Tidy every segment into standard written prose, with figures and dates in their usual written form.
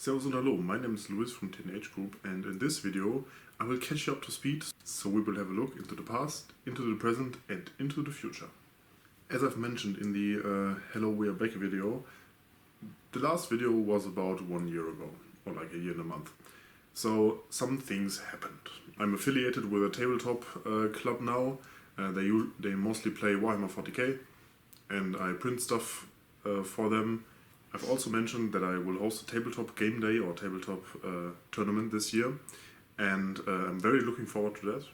Servus und Hallo, my name is Luis from TNH Group, and in this video I will catch you up to speed, so we will have a look into the past, into the present and into the future. As I've mentioned in the Hello We Are Back video, the last video was about 1 year ago, or like a year and a month. So some things happened. I'm affiliated with a tabletop club now. They mostly play Warhammer 40k, and I print stuff for them. I've also mentioned that I will host a tabletop game day or tabletop tournament this year, and I'm very looking forward to that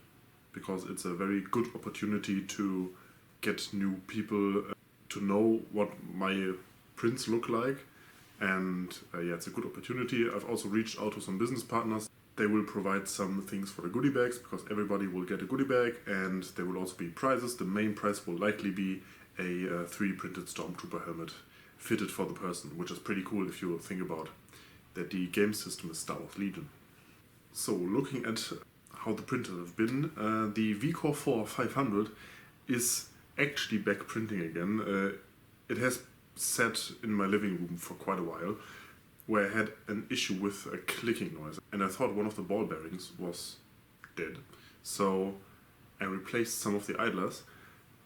because it's a very good opportunity to get new people to know what my prints look like, and it's a good opportunity. I've also reached out to some business partners. They will provide some things for the goodie bags because everybody will get a goodie bag, and there will also be prizes. The main prize will likely be a 3 printed Stormtrooper helmet fitted for the person, which is pretty cool if you think about that the game system is Star Wars Legion. So looking at how the printers have been, the VCore 4 500 is actually back printing again. It has sat in my living room for quite a while, where I had an issue with a clicking noise, and I thought one of the ball bearings was dead. So I replaced some of the idlers.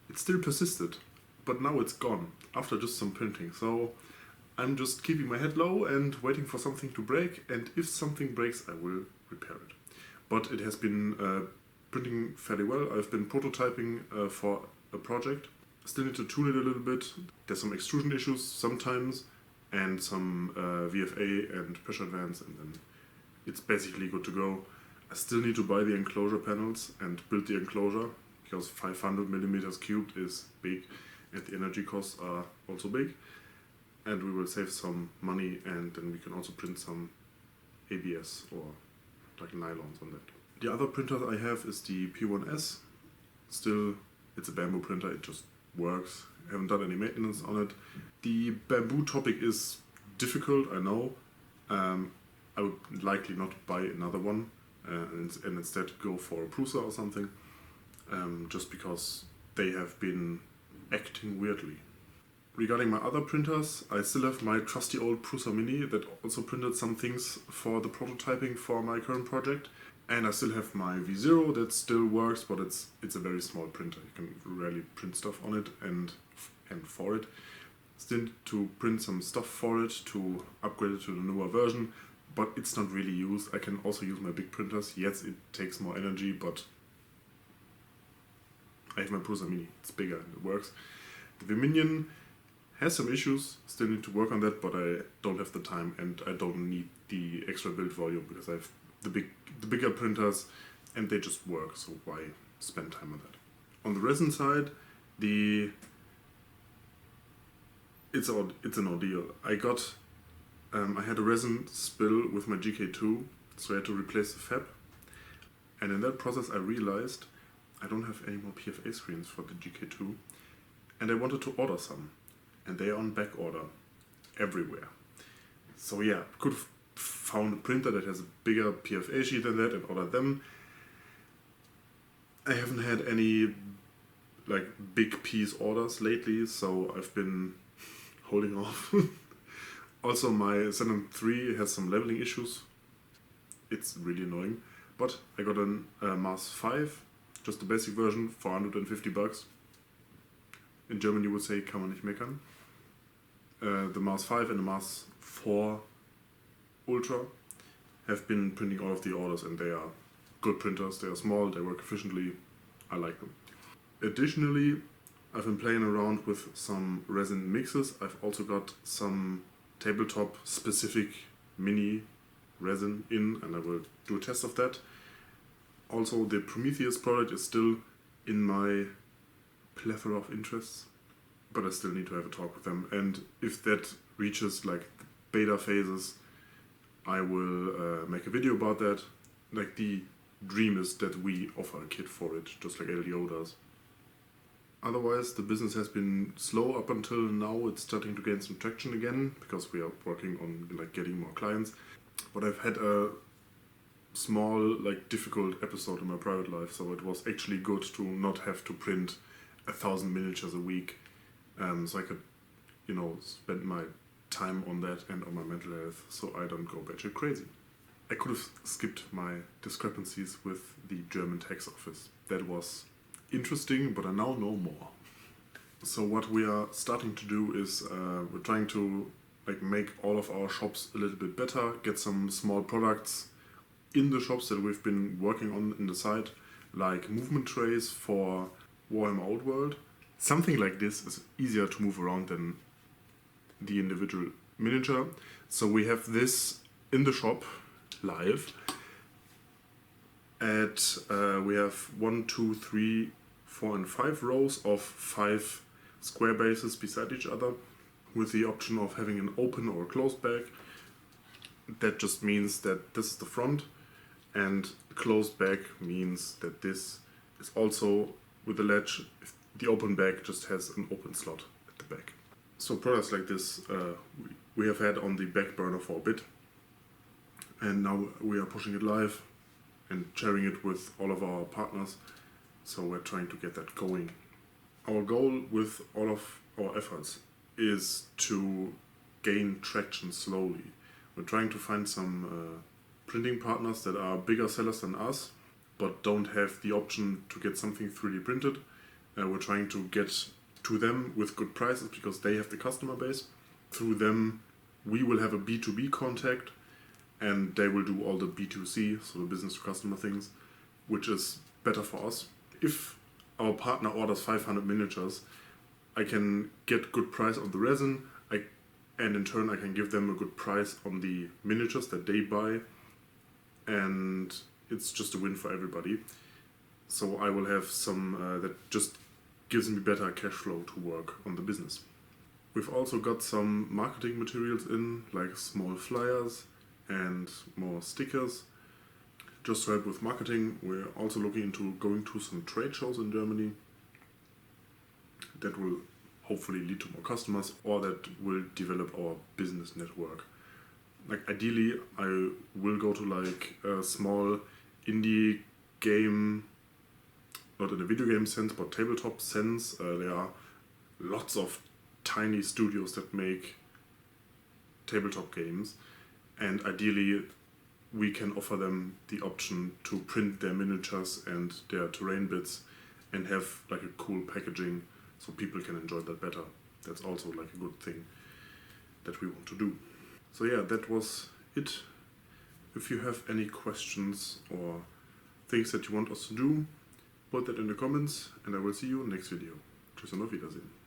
It still persisted, but now it's gone after just some printing. So I'm just keeping my head low and waiting for something to break, and if something breaks I will repair it. But it has been printing fairly well. I've been prototyping for a project. Still need to tune it a little bit. There's some extrusion issues sometimes and some VFA and pressure advance, and then it's basically good to go. I still need to buy the enclosure panels and build the enclosure because 500 millimeters cubed is big, and the energy costs are also big, and we will save some money, and then we can also print some ABS or like nylons on that. The other printer I have is the P1S. Still, it's a bamboo printer, it just works. I haven't done any maintenance on it. The bamboo topic is difficult, I know. I would likely not buy another one and instead go for a Prusa or something, just because they have been acting weirdly. Regarding my other printers, I still have my trusty old Prusa Mini that also printed some things for the prototyping for my current project, and I still have my V0 that still works, but it's a very small printer. You can rarely print stuff on it and for it. Still need to print some stuff for it to upgrade it to the newer version, but it's not really used. I can also use my big printers. Yes, it takes more energy, but I have my Prusa Mini. It's bigger and it works. The Minion has some issues. Still need to work on that, but I don't have the time and I don't need the extra build volume because I have the bigger printers and they just work. So why spend time on that? On the resin side, it's an ordeal. I had a resin spill with my GK2, so I had to replace the fab. And in that process I realized I don't have any more PFA screens for the GK2, and I wanted to order some, and they are on back order everywhere. So yeah, could have found a printer that has a bigger PFA sheet than that and ordered them. I haven't had any like big piece orders lately, so I've been holding off. Also, my Xenon 3 has some leveling issues. It's really annoying, but I got a Mars 5. Just the basic version, 450 bucks. In German you would say, kann man nicht meckern. The Mars 5 and the Mars 4 Ultra have been printing all of the orders, and they are good printers. They are small, they work efficiently. I like them. Additionally, I've been playing around with some resin mixes. I've also got some tabletop specific mini resin in, and I will do a test of that. Also, the Prometheus product is still in my plethora of interests, but I still need to have a talk with them. And if that reaches like the beta phases, I will make a video about that. Like, the dream is that we offer a kit for it, just like LDO does. Otherwise, the business has been slow up until now. It's starting to gain some traction again because we are working on like getting more clients. But I've had a small, like, difficult episode in my private life, so it was actually good to not have to print 1,000 miniatures a week, so I could, spend my time on that and on my mental health so I don't go batshit crazy. I could have skipped my discrepancies with the German tax office. That was interesting, but I now know more. So what we are starting to do is we're trying to make all of our shops a little bit better, get some small products in the shops that we've been working on in the site, like movement trays for Warhammer Outworld. Something like this is easier to move around than the individual miniature. So we have this in the shop live. We have 1, 2, 3, 4 and 5 rows of 5 square bases beside each other with the option of having an open or closed bag. That just means that this is the front, and closed bag means that this is also with the latch. The open bag just has an open slot at the back. So products like this we have had on the back burner for a bit, and now we are pushing it live and sharing it with all of our partners. So we're trying to get that going. Our goal with all of our efforts is to gain traction slowly. We're trying to find some printing partners that are bigger sellers than us, but don't have the option to get something 3D printed. We're trying to get to them with good prices because they have the customer base. Through them, we will have a B2B contact, and they will do all the B2C, so the business to customer things, which is better for us. If our partner orders 500 miniatures, I can get good price on the resin, and in turn I can give them a good price on the miniatures that they buy, and it's just a win for everybody. So I will have some that just gives me better cash flow to work on the business. We've also got some marketing materials in, like small flyers and more stickers. Just to help with marketing, we're also looking into going to some trade shows in Germany. That will hopefully lead to more customers, or that will develop our business network. Ideally, I will go to a small indie game, not in a video game sense, but tabletop sense. There are lots of tiny studios that make tabletop games, and ideally we can offer them the option to print their miniatures and their terrain bits and have a cool packaging so people can enjoy that better. That's also a good thing that we want to do. So yeah, that was it. If you have any questions or things that you want us to do, put that in the comments, and I will see you next video. Tschüss und auf Wiedersehen.